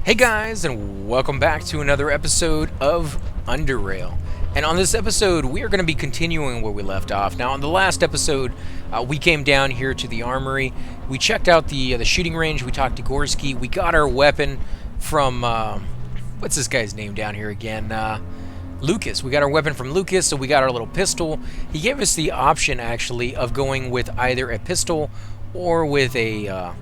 Hey guys, and welcome back to another episode of Underrail. And on this episode, we are going to be continuing where we left off. Now, on the last episode, we came down here to the armory. We checked out the shooting range. We talked to Gorski. We got our weapon from what's this guy's name down here again? Lucas. We got our weapon from Lucas, so we got our little pistol. He gave us the option, actually, of going with either a pistol or with a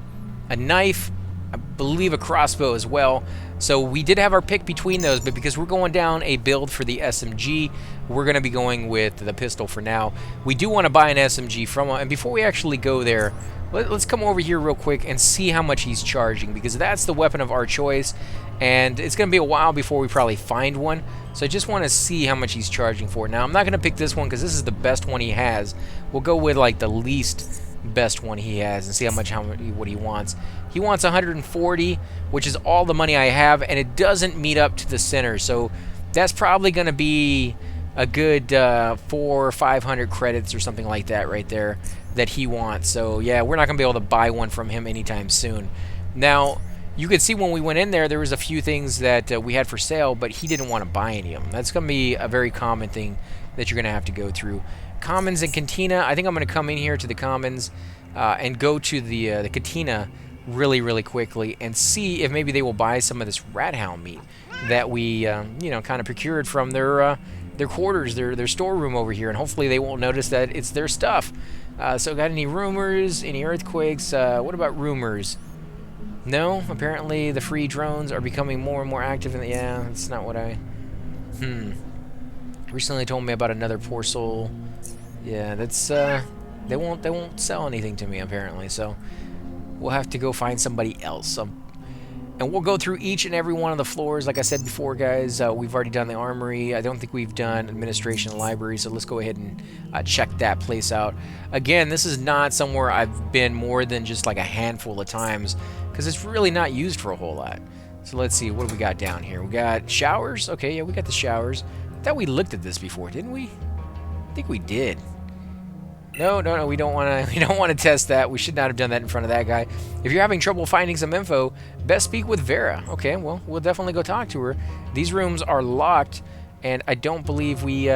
knife. I believe a crossbow as well. So we did have our pick between those, but because we're going down a build for the SMG, we're going to be going with the pistol for now. We do want to buy an SMG from him, and before we actually go there, let's come over here real quick and see how much he's charging, because that's the weapon of our choice, and it's going to be a while before we probably find one. So I just want to see how much he's charging for it. Now, I'm not going to pick this one because this is the best one he has. We'll go with like the least best one he has and see what he wants. He wants 140, which is all the money I have, and it doesn't meet up to the center, so that's probably going to be a good 400 or 500 credits or something like that right there that he wants. So yeah, we're not going to be able to buy one from him anytime soon. Now, you could see when we went in there was a few things that we had for sale, but he didn't want to buy any of them. That's going to be a very common thing that you're going to have to go through. Commons and Cantina. I think I'm going to come in here to the Commons and go to the Cantina really quickly and see if maybe they will buy some of this rat hound meat that we kind of procured from their quarters, their storeroom over here, and hopefully they won't notice that it's their stuff. So got any rumors, any earthquakes? What about rumors? No, apparently the free drones are becoming more and more active. Yeah, that's not what I recently told me about another poor soul. Yeah, that's they won't sell anything to me apparently, so we'll have to go find somebody else. And we'll go through each and every one of the floors. Like I said before, guys, we've already done the armory. I don't think we've done administration and library, so let's go ahead and check that place out. Again, this is not somewhere I've been more than just like a handful of times because it's really not used for a whole lot. So let's see, what do we got down here? We got showers. Okay, yeah, we got the showers. I thought we looked at this before, didn't we? I think we did. No, we don't want to test that. We should not have done that in front of that guy. If you're having trouble finding some info, best speak with Vera. Okay, well, we'll definitely go talk to her. These rooms are locked, and I don't believe we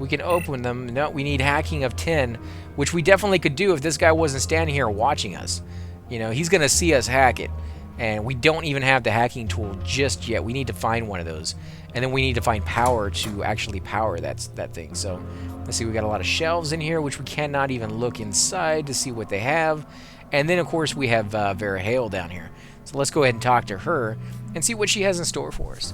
can open them. No, we need hacking of 10, which we definitely could do if this guy wasn't standing here watching us. You know, he's going to see us hack it, and we don't even have the hacking tool just yet. We need to find one of those, and then we need to find power to actually power that thing. So let's see, we got a lot of shelves in here, which we cannot even look inside to see what they have. And then, of course, we have Vera Hale down here. So let's go ahead and talk to her and see what she has in store for us.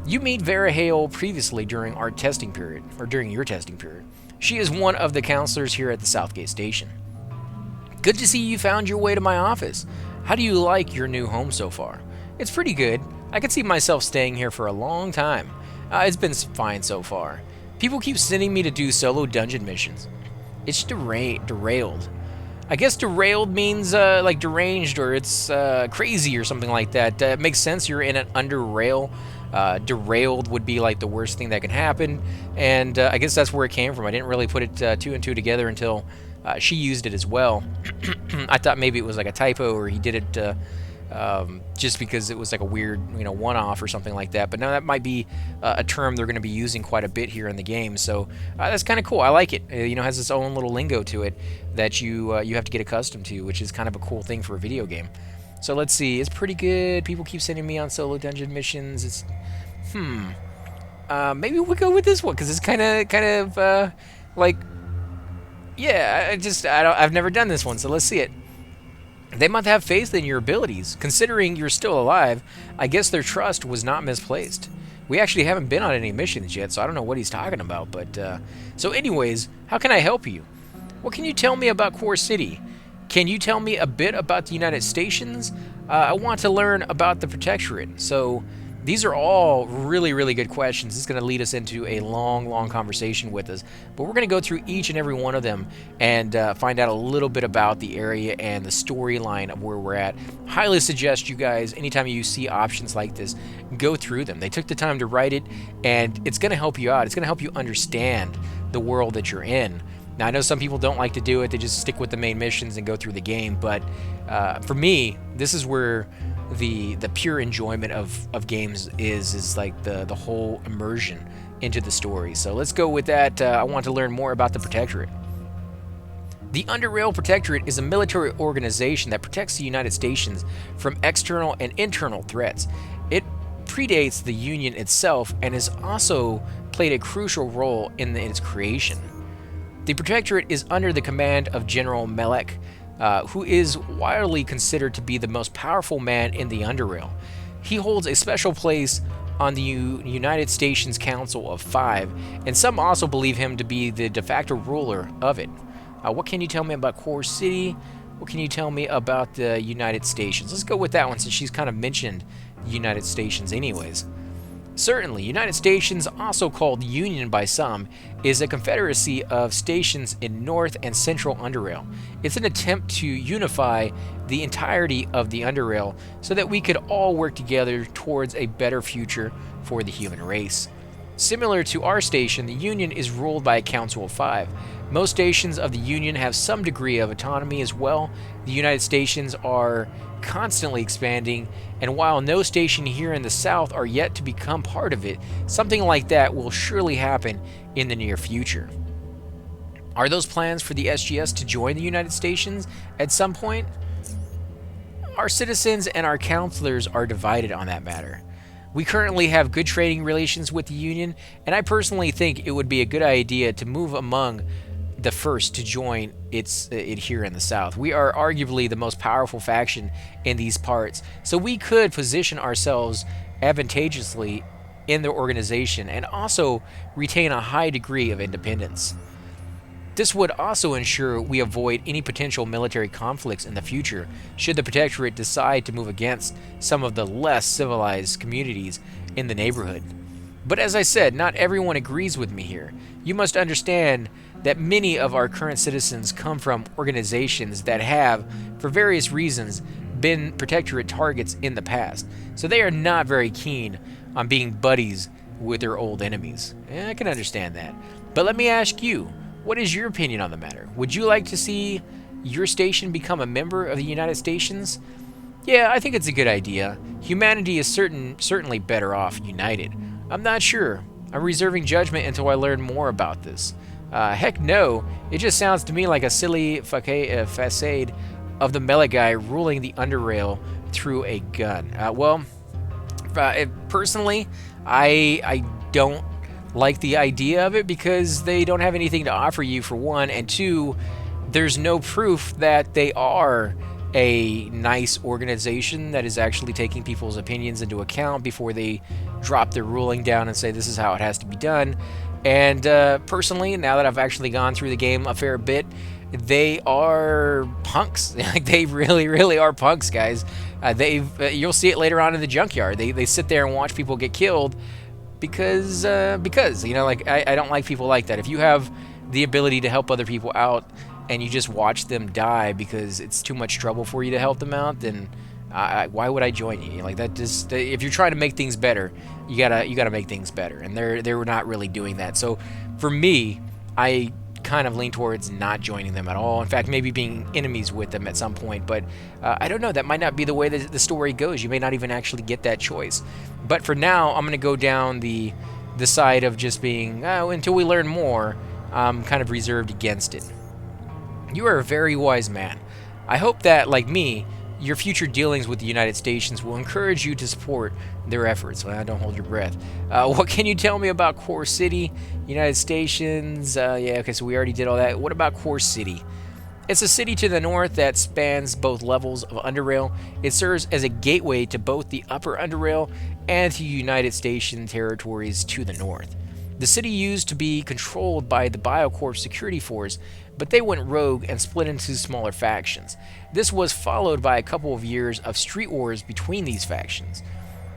You meet Vera Hale previously during our testing period, or during your testing period. She is one of the counselors here at the Southgate Station. Good to see you found your way to my office. How do you like your new home so far? It's pretty good. I could see myself staying here for a long time. It's been fine so far. People keep sending me to do solo dungeon missions. It's derailed. I guess derailed means like deranged, or it's crazy or something like that. It makes sense. You're in an Underrail. Derailed would be like the worst thing that can happen, and I guess that's where it came from. I didn't really put it two and two together until she used it as well. I thought maybe it was like a typo, or he did it just because it was like a weird, one-off or something like that. But now that might be a term they're going to be using quite a bit here in the game. So that's kind of cool. I like it. It has its own little lingo to it that you have to get accustomed to, which is kind of a cool thing for a video game. So let's see. It's pretty good. People keep sending me on solo dungeon missions. It's maybe we'll go with this one because it's kind of like, yeah. I've never done this one, so let's see it. They must have faith in your abilities. Considering you're still alive, I guess their trust was not misplaced. We actually haven't been on any missions yet, so I don't know what he's talking about. But so anyways, how can I help you? What can you tell me about Core City? Can you tell me a bit about the United Stations? I want to learn about the Protectorate. So these are all really good questions. This is going to lead us into a long conversation with us. But we're going to go through each and every one of them and find out a little bit about the area and the storyline of where we're at. Highly suggest you guys, anytime you see options like this, go through them. They took the time to write it, and it's going to help you out. It's going to help you understand the world that you're in. Now, I know some people don't like to do it. They just stick with the main missions and go through the game. But for me, this is where the pure enjoyment of games is like the whole immersion into the story. So let's go with that. I want to learn more about the Protectorate. The Underrail Protectorate is a military organization that protects the United States from external and internal threats. It predates the Union itself and has also played a crucial role in its creation. The Protectorate is under the command of General Melek, who is widely considered to be the most powerful man in the Underrail. He holds a special place on the United States Council of Five, and some also believe him to be the de facto ruler of it. What can you tell me about Core City? What can you tell me about the United States? Let's go with that one since she's kind of mentioned the United States anyways. Certainly, United States, also called Union by some, is a confederacy of stations in North and Central Underrail. It's an attempt to unify the entirety of the Underrail so that we could all work together towards a better future for the human race. Similar to our station, the Union is ruled by a Council of Five. Most stations of the Union have some degree of autonomy as well. The United States are constantly expanding, and while no station here in the South are yet to become part of it, something like that will surely happen in the near future. Are those plans for the SGS to join the United States at some point? Our citizens and our counselors are divided on that matter. We currently have good trading relations with the Union, and I personally think it would be a good idea to move among the first to join it here in the South. We are arguably the most powerful faction in these parts, so we could position ourselves advantageously in the organization and also retain a high degree of independence. This would also ensure we avoid any potential military conflicts in the future should the Protectorate decide to move against some of the less civilized communities in the neighborhood. But as I said, not everyone agrees with me here. You must understand that many of our current citizens come from organizations that have, for various reasons, been Protectorate targets in the past, so they are not very keen on being buddies with their old enemies. I can understand that. But let me ask you, what is your opinion on the matter? Would you like to see your station become a member of the United States? Yeah, I think it's a good idea. Humanity is certainly better off united. I'm not sure. I'm reserving judgment until I learn more about this. Heck no, it just sounds to me like a silly facade of the Melek guy ruling the Underrail through a gun. Personally, I don't like the idea of it because they don't have anything to offer you, for one, and two, there's no proof that they are a nice organization that is actually taking people's opinions into account before they drop their ruling down and say this is how it has to be done. And personally, now that I've actually gone through the game a fair bit, they are punks. Like, they really are punks, guys. You'll see it later on in the junkyard. They sit there and watch people get killed because you know, like, I don't like people like that. If you have the ability to help other people out and you just watch them die because it's too much trouble for you to help them out, then why would I join you? Like, that just, if you're trying to make things better, you gotta make things better, and they're not really doing that. So for me, I kind of lean towards not joining them at all. In fact, maybe being enemies with them at some point. But I don't know. That might not be the way that the story goes. You may not even actually get that choice. But for now, I'm gonna go down the side of just being until we learn more. I'm kind of reserved against it. You are a very wise man. I hope that, like me, your future dealings with the United States will encourage you to support their efforts. Well, don't hold your breath. What can you tell me about Core City, United States? Yeah, okay, so we already did all that. What about Core City? It's a city to the north that spans both levels of Underrail. It serves as a gateway to both the Upper Underrail and to United States territories to the north. The city used to be controlled by the Biocorp security force, but they went rogue and split into smaller factions. This was followed by a couple of years of street wars between these factions.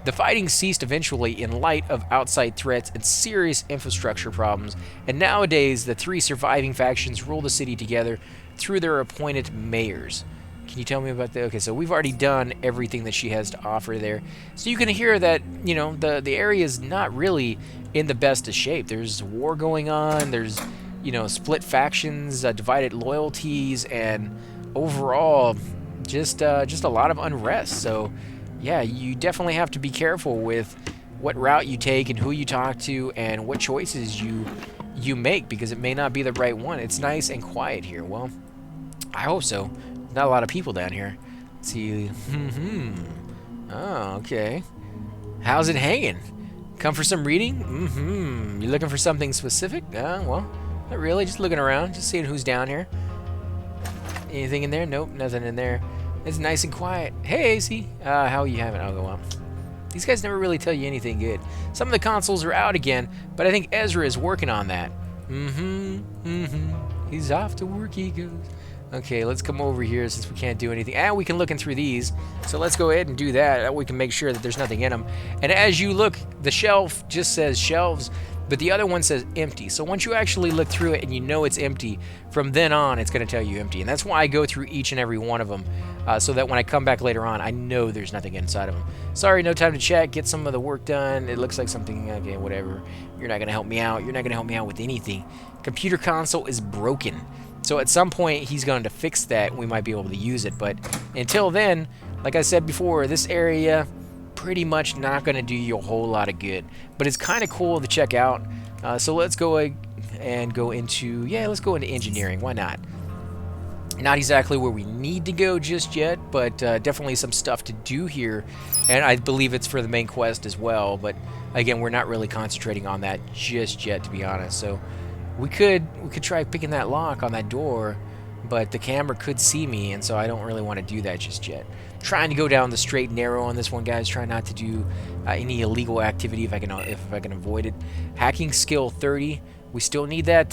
The fighting ceased eventually in light of outside threats and serious infrastructure problems, and nowadays the three surviving factions rule the city together through their appointed mayors. Can you tell me about that? Okay, so we've already done everything that she has to offer there. So you can hear that, you know, the area is not really in the best of shape. There's war going on. There's, you know, split factions, divided loyalties, and overall just a lot of unrest. So yeah, you definitely have to be careful with what route you take and who you talk to and what choices you make, because it may not be the right one. It's nice and quiet here. Well, I hope so. Not a lot of people down here. Let's see. Oh, okay. How's it hanging? Come for some reading? You looking for something specific? Well, not really. Just looking around, just seeing who's down here. Anything in there? Nope, nothing in there. It's nice and quiet. Hey, AC. How you having? I'll go on. These guys never really tell you anything good. Some of the consoles are out again, but I think Ezra is working on that. He's off to work, he goes. Okay, let's come over here since we can't do anything. And we can look in through these. So let's go ahead and do that. That way we can make sure that there's nothing in them. And as you look, the shelf just says shelves, but the other one says empty. So once you actually look through it and you know it's empty, from then on it's going to tell you empty. And that's why I go through each and every one of them, so that when I come back later on, I know there's nothing inside of them. Sorry, no time to check. Get some of the work done. It looks like something, okay, whatever. You're not going to help me out. You're not going to help me out with anything. Computer console is broken. So at some point, he's going to fix that. We might be able to use it. But until then, like I said before, this area pretty much not going to do you a whole lot of good. But it's kind of cool to check out. So let's go and go into, let's go into engineering. Why not? Not exactly where we need to go just yet, but definitely some stuff to do here. And I believe it's for the main quest as well. But again, we're not really concentrating on that just yet, to be honest. So we could try picking that lock on that door, but the camera could see me, and so I don't really want to do that just yet. Trying to go down the straight and narrow on this one, guys. Try not to do any illegal activity if I can avoid it. Hacking skill 30. We still need that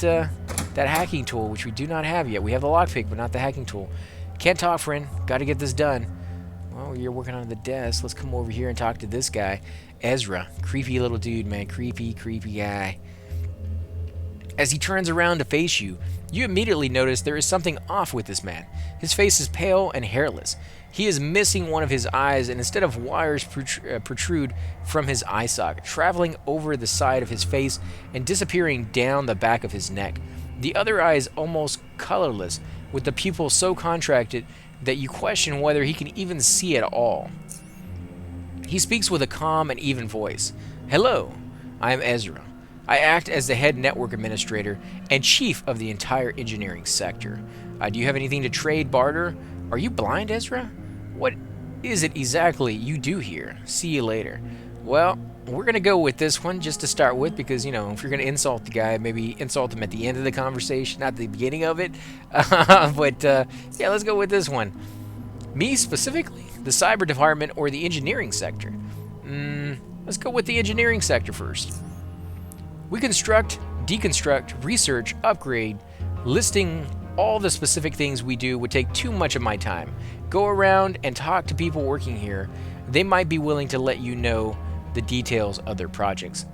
hacking tool, which we do not have yet. We have the lockpick, but not the hacking tool. Can't talk, friend. Got to get this done. Well, you're working on the desk. Let's come over here and talk to this guy, Ezra. Creepy little dude, man. Creepy guy. As he turns around to face you, you immediately notice there is something off with this man. His face is pale and hairless. He is missing one of his eyes, and instead of wires protrude from his eye socket, traveling over the side of his face and disappearing down the back of his neck. The other eye is almost colorless, with the pupil so contracted that you question whether he can even see at all. He speaks with a calm and even voice. Hello, I am Ezra. I act as the head network administrator and chief of the entire engineering sector. Do you have anything to trade, barter? Are you blind, Ezra? What is it exactly you do here? See you later. Well, we're going to go with this one just to start with, because, you know, if you're going to insult the guy, maybe insult him at the end of the conversation, not the beginning of it. But let's go with this one. Me specifically? The cyber department or the engineering sector? Let's go with the engineering sector first. We construct, deconstruct, research, upgrade. Listing all the specific things we do would take too much of my time. Go around and talk to people working here. They might be willing to let you know the details of their projects.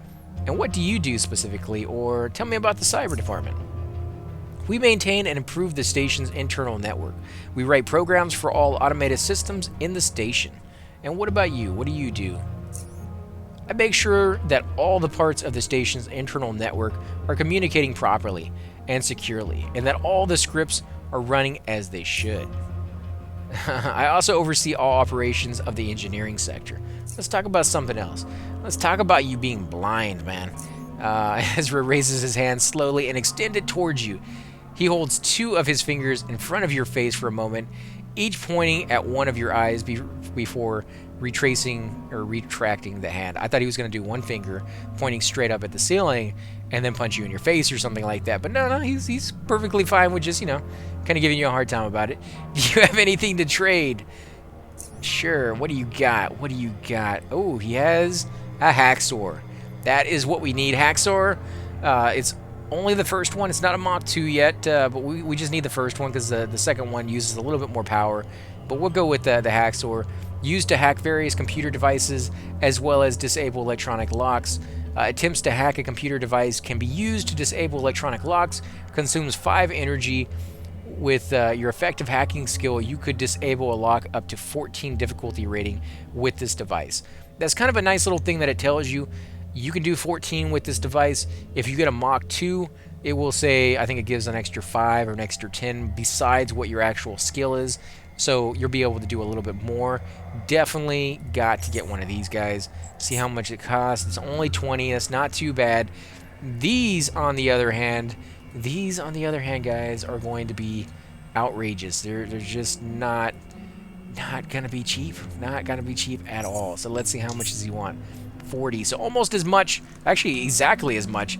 And what do you do specifically? Or tell me about the cyber department. We maintain and improve the station's internal network. We write programs for all automated systems in the station. And what about you? What do you do? I make sure that all the parts of the station's internal network are communicating properly and securely, and that all the scripts are running as they should. I also oversee all operations of the engineering sector. Let's talk about something else. Let's talk about you being blind, man. Ezra raises his hand slowly and extends it towards you. He holds two of his fingers in front of your face for a moment, each pointing at one of your eyes before retracting the hand. I thought he was going to do one finger pointing straight up at the ceiling and then punch you in your face or something like that. But no, he's perfectly fine with just, kind of giving you a hard time about it. Do you have anything to trade? Sure. What do you got? Oh, he has a hacksaw. That is what we need. Hacksaw. It's only the first one. It's not a Mach 2 yet, but we just need the first one because the second one uses a little bit more power. But we'll go with the hacksaw. Used to hack various computer devices as well as disable electronic locks. Attempts to hack a computer device can be used to disable electronic locks. Consumes 5 energy. With your effective hacking skill, you could disable a lock up to 14 difficulty rating with this device. That's kind of a nice little thing that it tells you. You can do 14 with this device. If you get a Mach 2, it will say, I think it gives an extra 5 or an extra 10 besides what your actual skill is. so you'll be able to do a little bit more. Definitely got to get one of these guys. See how much it costs. It's only 20. That's not too bad. These, on the other hand, guys, are going to be outrageous. They're just not gonna be cheap. Not gonna be cheap at all. So let's see, how much does he want? 40. So almost as much, actually exactly as much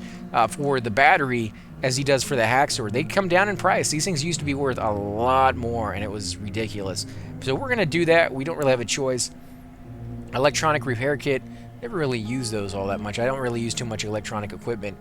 for the battery as he does for the hacksaw. They come down in price. These things used to be worth a lot more, and it was ridiculous. So we're gonna do that. We don't really have a choice. Electronic repair kit. Never really use those all that much. I don't really use too much electronic equipment.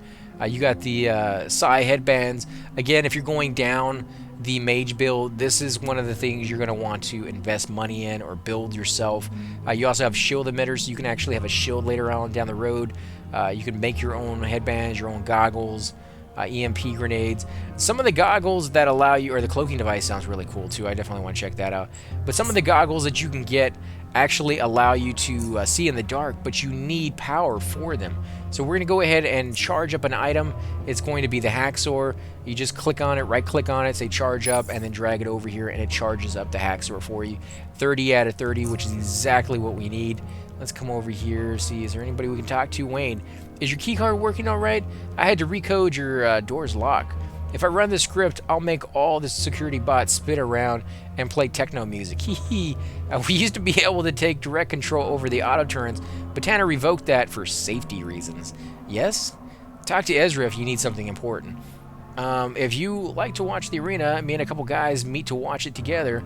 You got the Psi headbands. Again, if you're going down the mage build, this is one of the things you're going to want to invest money in or build yourself. You also have shield emitters, so you can actually have a shield later on down the road. You can make your own headbands, your own goggles, EMP grenades. Some of the goggles that allow you, or the cloaking device sounds really cool too. I definitely want to check that out. But some of the goggles that you can get actually allow you to see in the dark, but you need power for them. So we're going to go ahead and charge up an item. It's going to be the hacksaw. You just click on it, right click on it, say charge up, and then drag it over here, and it charges up the hacksaw for you. 30 out of 30, which is exactly what we need. Let's come over here, see, is there anybody we can talk to? Wayne, is your keycard working all right? I had to recode your door's lock. If I run the script, I'll make all the security bots spin around and play techno music. We used to be able to take direct control over the auto turns, but Tanner revoked that for safety reasons. Yes? Talk to Ezra if you need something important. If you like to watch the arena, me and a couple guys meet to watch it together.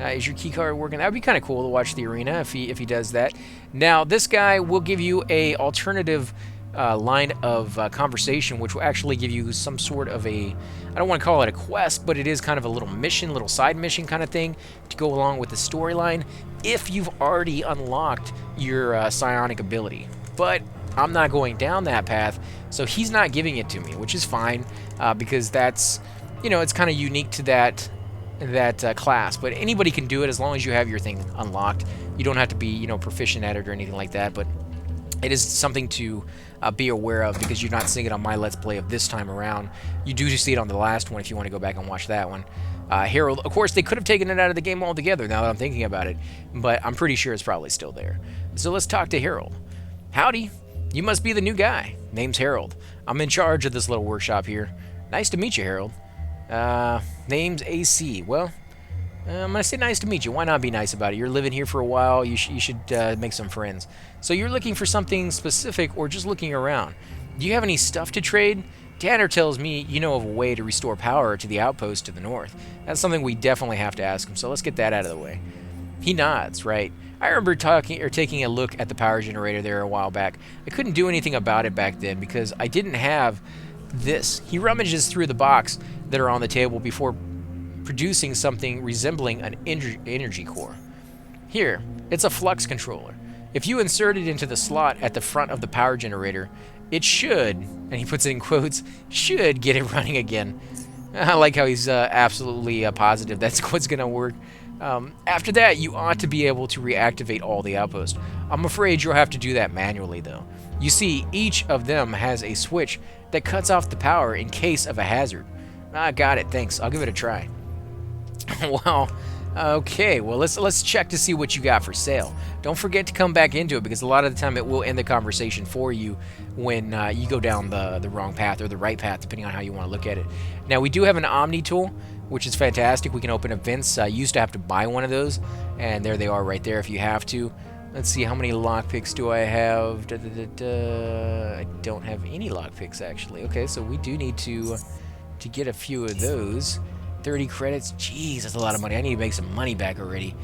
Is your keycard working? That would be kind of cool to watch the arena if he does that. Now, this guy will give you a alternative line of conversation, which will actually give you some sort of a, I don't want to call it a quest, but it is kind of a little mission, little side mission kind of thing to go along with the storyline if you've already unlocked your psionic ability. But I'm not going down that path, so he's not giving it to me, which is fine, because that's, you know, it's kind of unique to that class. But anybody can do it as long as you have your thing unlocked. You don't have to be, you know, proficient at it or anything like that, but it is something to be aware of, because you're not seeing it on my Let's Play of this time around. You do see it on the last one if you want to go back and watch that one. Harold, of course, they could have taken it out of the game altogether now that I'm thinking about it, but I'm pretty sure it's probably still there. So let's talk to Harold. Howdy, you must be the new guy. Name's Harold. I'm in charge of this little workshop here. Nice to meet you, Harold. Name's AC. Well, I'm gonna say nice to meet you. Why not be nice about it? You're living here for a while. You should make some friends. So you're looking for something specific, or just looking around? Do you have any stuff to trade? Tanner tells me you know of a way to restore power to the outpost to the north. That's something we definitely have to ask him. So let's get that out of the way. He nods. Right. I remember taking a look at the power generator there a while back. I couldn't do anything about it back then because I didn't have this. He rummages through the box that are on the table before producing something resembling an energy core. Here, it's a flux controller. If you insert it into the slot at the front of the power generator, it should, and he puts it in quotes, should get it running again. I like how he's absolutely positive that's what's going to work. After that, you ought to be able to reactivate all the outposts. I'm afraid you'll have to do that manually, though. You see, each of them has a switch that cuts off the power in case of a hazard. Got it, thanks. I'll give it a try. Well, okay. Well, let's check to see what you got for sale. Don't forget to come back into it, because a lot of the time it will end the conversation for you when you go down the wrong path or the right path, depending on how you want to look at it. Now, we do have an Omni tool, which is fantastic. We can open up vents. You used to have to buy one of those, and there they are right there if you have to. Let's see, how many lockpicks do I have? I don't have any lockpicks, actually. Okay, so we do need to get a few of those. 30 credits. Jeez, that's a lot of money. I need to make some money back already.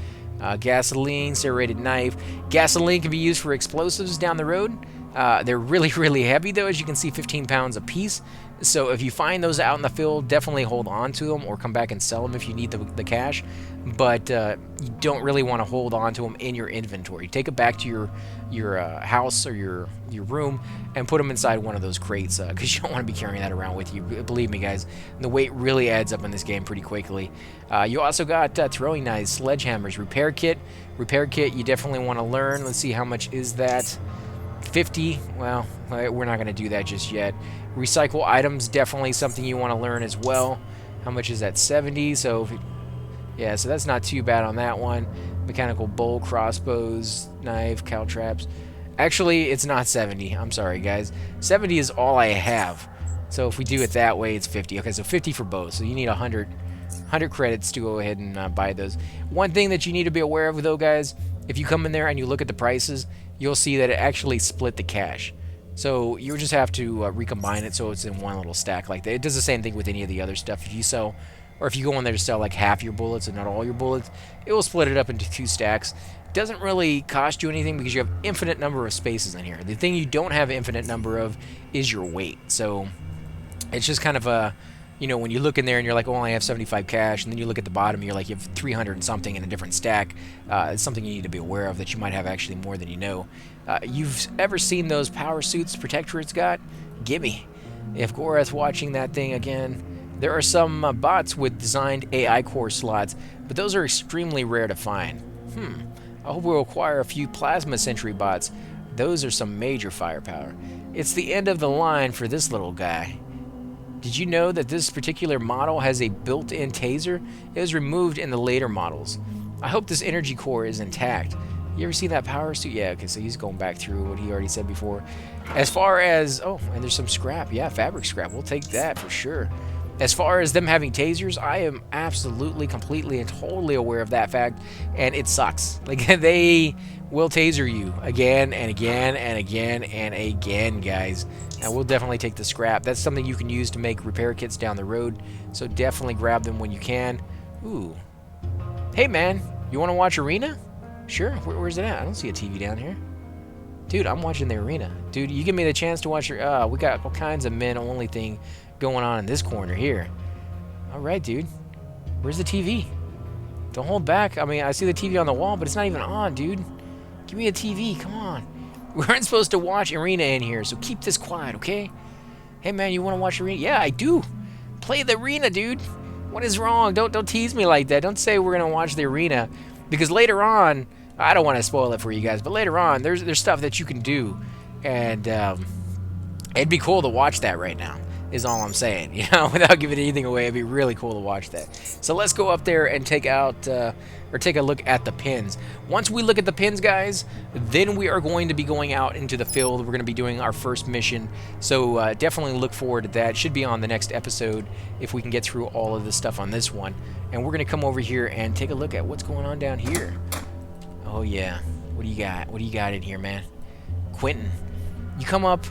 Gasoline, serrated knife. Gasoline can be used for explosives down the road. They're really, really heavy, though, as you can see, 15 pounds a piece. So if you find those out in the field, definitely hold on to them or come back and sell them if you need the cash. But you don't really want to hold on to them in your inventory. Take it back to your house or your room and put them inside one of those crates, because you don't want to be carrying that around with you. Believe me, guys, the weight really adds up in this game pretty quickly. You also got throwing knives, sledgehammers, repair kit. Repair kit you definitely want to learn. Let's see, how much is that? 50. Well, we're not going to do that just yet. Recycle items, definitely something you want to learn as well. How much is that? 70. So Yeah, so that's not too bad on that one. Mechanical bow, crossbows, knife, caltraps. Actually, it's not 70. I'm sorry, guys. 70 is all I have. So if we do it that way, it's 50. Okay, so 50 for both. So you need 100 credits to go ahead and buy those. One thing that you need to be aware of, though, guys, if you come in there and you look at the prices, you'll see that it actually split the cash. So you just have to recombine it so it's in one little stack like that. It does the same thing with any of the other stuff. If you sell, or if you go in there to sell like half your bullets and not all your bullets, it will split it up into 2 stacks. It doesn't really cost you anything because you have infinite number of spaces in here. The thing you don't have infinite number of is your weight. So it's just kind of a, you know, when you look in there and you're like, oh, I only have 75 cash, and then you look at the bottom and you're like, you have 300 and something in a different stack. It's something you need to be aware of, that you might have actually more than you know. You've ever seen those power suits Protectorate's got? Gimme. If Gorath's watching that thing again, there are some bots with designed AI core slots, but those are extremely rare to find. I hope we'll acquire a few plasma sentry bots. Those are some major firepower. It's the end of the line for this little guy. Did you know that this particular model has a built-in taser? It was removed in the later models. I hope this energy core is intact. You ever seen that power suit? Yeah, okay, so he's going back through what he already said before. As far as, oh, and there's some scrap. Yeah, fabric scrap. We'll take that for sure. As far as them having tasers, I am absolutely, completely, and totally aware of that fact, and it sucks. Like, they will taser you again and again and again and again, guys. And we'll definitely take the scrap. That's something you can use to make repair kits down the road, so definitely grab them when you can. Ooh. Hey, man, you want to watch Arena? Sure. Where's it at? I don't see a TV down here. Dude, I'm watching the Arena. Dude, you give me the chance to watch your... we got all kinds of men-only thing going on in this corner here. All right, dude. Where's the TV? Don't hold back. I mean, I see the TV on the wall, but it's not even on, dude. Give me a TV. Come on. We aren't supposed to watch Arena in here, so keep this quiet, okay? Hey, man, you want to watch Arena? Yeah, I do. Play the Arena, dude. What is wrong? Don't tease me like that. Don't say we're going to watch the Arena, because later on, I don't want to spoil it for you guys, but later on, there's stuff that you can do, and it'd be cool to watch that right now, is all I'm saying. You know, without giving anything away, it'd be really cool to watch that. So let's go up there and take a look at the pins. Once we look at the pins, guys, then we are going to be going out into the field. We're going to be doing our first mission, so definitely look forward to that. Should be on the next episode if we can get through all of the stuff on this one. And we're going to come over here and take a look at what's going on down here. Oh yeah, what do you got? What do you got in here, man? Quentin, you come up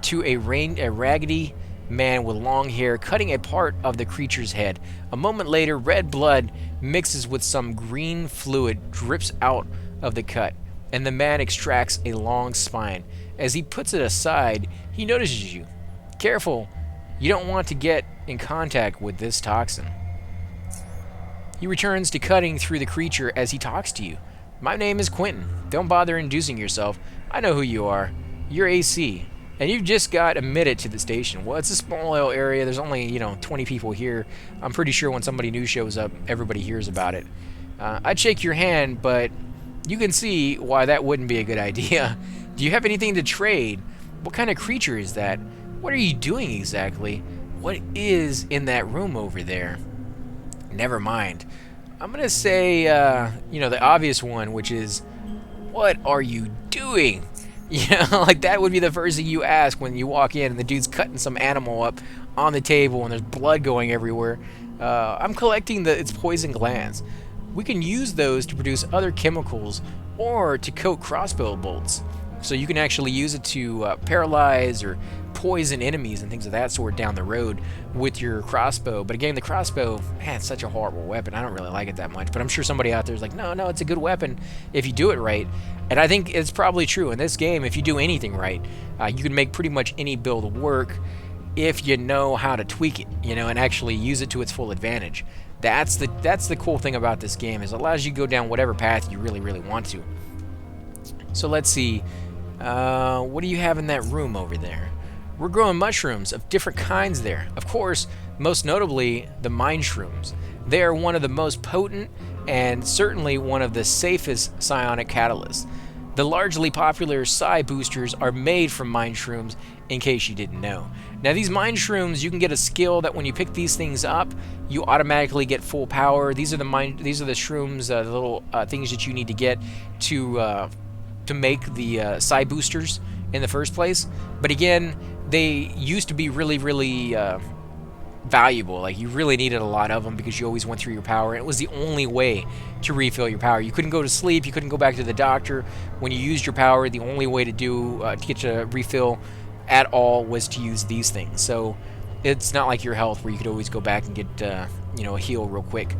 to a raggedy man with long hair cutting a part of the creature's head. A moment later, red blood mixes with some green fluid, drips out of the cut, and the man extracts a long spine. As he puts it aside, he notices you. Careful, you don't want to get in contact with this toxin. He returns to cutting through the creature as he talks to you. My name is Quentin. Don't bother introducing yourself. I know who you are. You're AC. And you've just got admitted to the station. Well, it's a small little area. There's only, 20 people here. I'm pretty sure when somebody new shows up, everybody hears about it. I'd shake your hand, but you can see why that wouldn't be a good idea. Do you have anything to trade? What kind of creature is that? What are you doing exactly? What is in that room over there? Never mind. I'm going to say, the obvious one, which is, what are you doing? Like that would be the first thing you ask when you walk in and the dude's cutting some animal up on the table and there's blood going everywhere. I'm collecting its poison glands. We can use those to produce other chemicals or to coat crossbow bolts. So you can actually use it to paralyze or poison enemies and things of that sort down the road with your crossbow. But again, the crossbow, man, it's such a horrible weapon. I don't really like it that much. But I'm sure somebody out there is like, no, it's a good weapon if you do it right. And I think it's probably true. In this game, if you do anything right, you can make pretty much any build work if you know how to tweak it, and actually use it to its full advantage. That's the cool thing about this game, is it allows you to go down whatever path you really, really want to. So let's see. What do you have in that room over there? We're growing mushrooms of different kinds there. Of course, most notably, the mind shrooms. They are one of the most potent and certainly one of the safest psionic catalysts. The largely popular psi boosters are made from mind shrooms, in case you didn't know. Now these mind shrooms, you can get a skill that when you pick these things up, you automatically get full power. These are the shrooms, the little things that you need to get to make the psi boosters in the first place. But again, they used to be really valuable. Like, you really needed a lot of them because you always went through your power, and it was the only way to refill your power. You couldn't go to sleep, you couldn't go back to the doctor. When you used your power, the only way to get a refill at all was to use these things. So it's not like your health where you could always go back and get a heal real quick.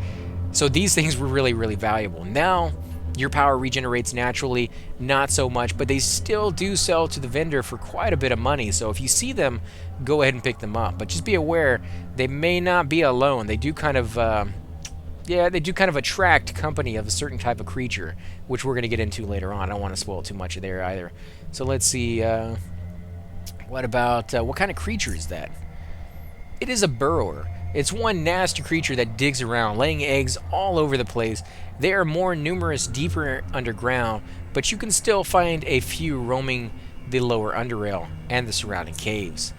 So these things were really valuable. Now your power regenerates naturally, not so much, but they still do sell to the vendor for quite a bit of money. So if you see them, go ahead and pick them up. But just be aware, they may not be alone. They do kind of attract company of a certain type of creature, which we're going to get into later on. I don't want to spoil too much of there either. So let's see, what kind of creature is that? It is a burrower. It's one nasty creature that digs around, laying eggs all over the place. They are more numerous deeper underground, but you can still find a few roaming the lower Underrail and the surrounding caves.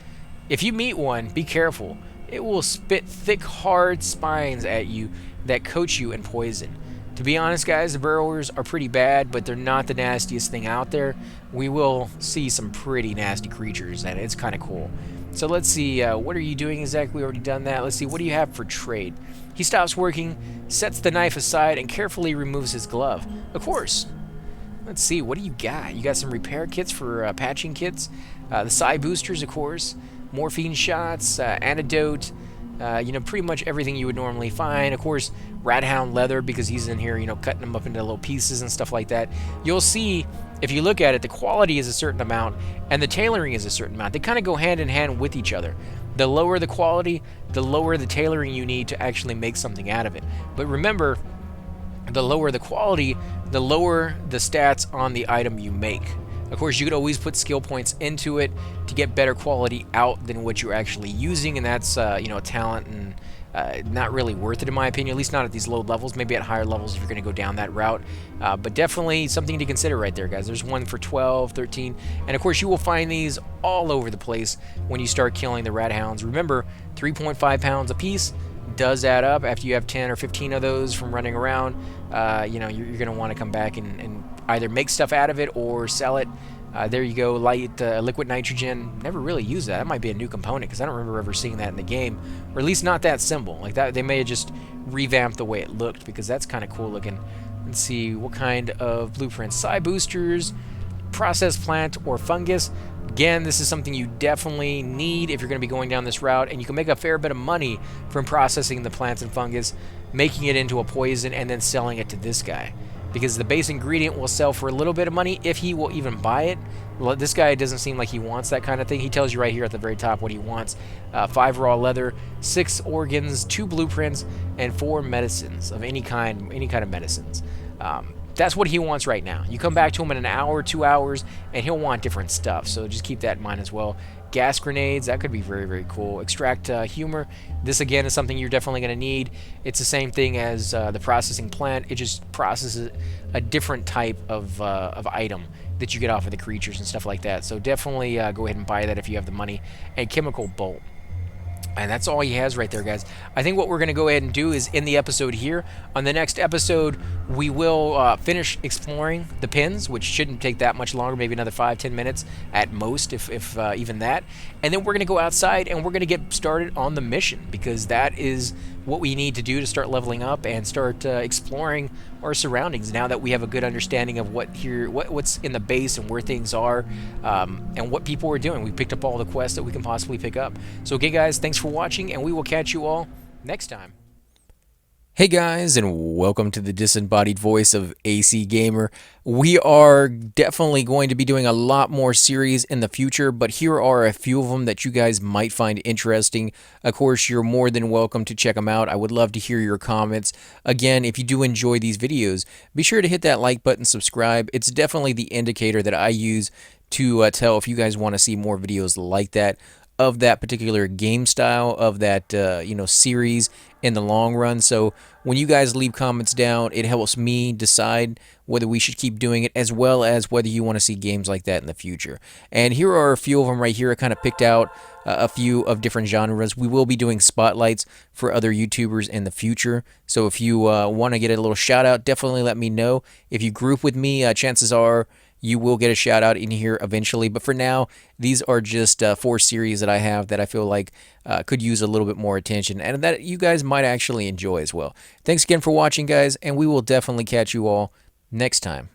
If you meet one, be careful. It will spit thick, hard spines at you that coat you in poison. To be honest, guys, the burrowers are pretty bad, but they're not the nastiest thing out there. We will see some pretty nasty creatures, and it's kind of cool. So let's see, what are you doing exactly? We already done that. Let's see, what do you have for trade? He stops working, sets the knife aside, and carefully removes his glove. Of course. Let's see, what do you got? You got some repair kits for patching kits, the psi boosters, of course, morphine shots, antidote, pretty much everything you would normally find. Of course, rat hound leather, because he's in here, cutting them up into little pieces and stuff like that. You'll see, if you look at it, the quality is a certain amount and the tailoring is a certain amount. They kind of go hand in hand with each other. The lower the quality, the lower the tailoring you need to actually make something out of it. But remember, the lower the quality, the lower the stats on the item you make. Of course, you could always put skill points into it to get better quality out than what you're actually using, and that's talent and not really worth it in my opinion, at least not at these low levels. Maybe at higher levels if you're going to go down that route, but definitely something to consider right there, guys. There's one for 12, 13, and of course you will find these all over the place when you start killing the rat hounds. Remember, 3.5 pounds a piece does add up. After you have 10 or 15 of those from running around, you're going to want to come back and either make stuff out of it or sell it. There you go, liquid nitrogen. Never really used that. That might be a new component because I don't remember ever seeing that in the game, or at least not that symbol. Like that, they may have just revamped the way it looked because that's kind of cool looking. Let's see, what kind of blueprints? Psi boosters, processed plant, or fungus. Again, this is something you definitely need if you're going to be going down this route, and you can make a fair bit of money from processing the plants and fungus, making it into a poison, and then selling it to this guy. Because the base ingredient will sell for a little bit of money if he will even buy it. Well, this guy doesn't seem like he wants that kind of thing. He tells you right here at the very top what he wants. 5 raw leather, 6 organs, 2 blueprints, and 4 medicines of any kind of medicines. That's what he wants right now. You come back to him in an hour, 2 hours, and he'll want different stuff. So just keep that in mind as well. Gas grenades, that could be very cool. Extract humor. This again is something you're definitely going to need. It's the same thing as the processing plant. It just processes a different type of item that you get off of the creatures and stuff like that. So definitely go ahead and buy that if you have the money. And chemical bolt. And that's all he has right there, guys. I think what we're going to go ahead and do is end the episode here. On the next episode, we will finish exploring the pins, which shouldn't take that much longer, maybe another 5-10 minutes at most, if even that. And then we're going to go outside and we're going to get started on the mission, because that is what we need to do to start leveling up and start exploring our surroundings now that we have a good understanding of what's in the base and where things are, and what people are doing. We picked up all the quests that we can possibly pick up. So okay, guys, thanks for watching, and we will catch you all next time. Hey guys, and welcome to the disembodied voice of AC Gamer. We are definitely going to be doing a lot more series in the future, but here are a few of them that you guys might find interesting. Of course, you're more than welcome to check them out. I would love to hear your comments. Again, if you do enjoy these videos, be sure to hit that like button, subscribe. It's definitely the indicator that I use to tell if you guys want to see more videos like that. of that particular game style, of that series in the long run. So when you guys leave comments down, it helps me decide whether we should keep doing it, as well as whether you want to see games like that in the future. And here are a few of them right here. I kind of picked out a few of different genres. We will be doing spotlights for other YouTubers in the future. So if you want to get a little shout out, definitely let me know. If you group with me, chances are you will get a shout out in here eventually. But for now, these are just 4 series that I have that I feel like could use a little bit more attention and that you guys might actually enjoy as well. Thanks again for watching, guys, and we will definitely catch you all next time.